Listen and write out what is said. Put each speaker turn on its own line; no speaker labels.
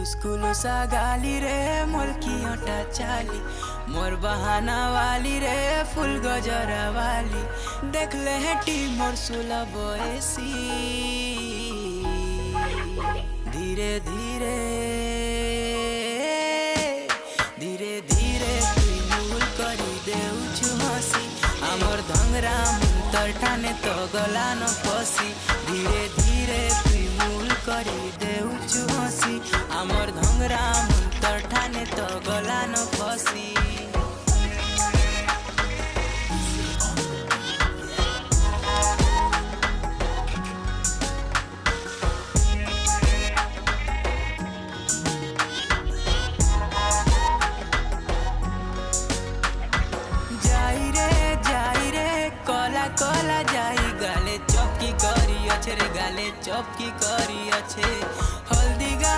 School सा गाली रे मोलकी अटा चाली मोर बहाना वाली रे फुल गजरा वाली देख ले हेटी मोर सुला बयसी धीरे धीरे धीरे धीरे तुई मूल करी देउछु हसी आमर धंगरा मुंतर ठाने तो गला न फसी धीरे धीरे तुई मूल करी देउछु हसी आमर धंगरा मुंतर ठाने तो गला न फसी। कला जाई गाले चौकी करी अच्छे रे गाले चौकी करी अच्छे हल्दी गा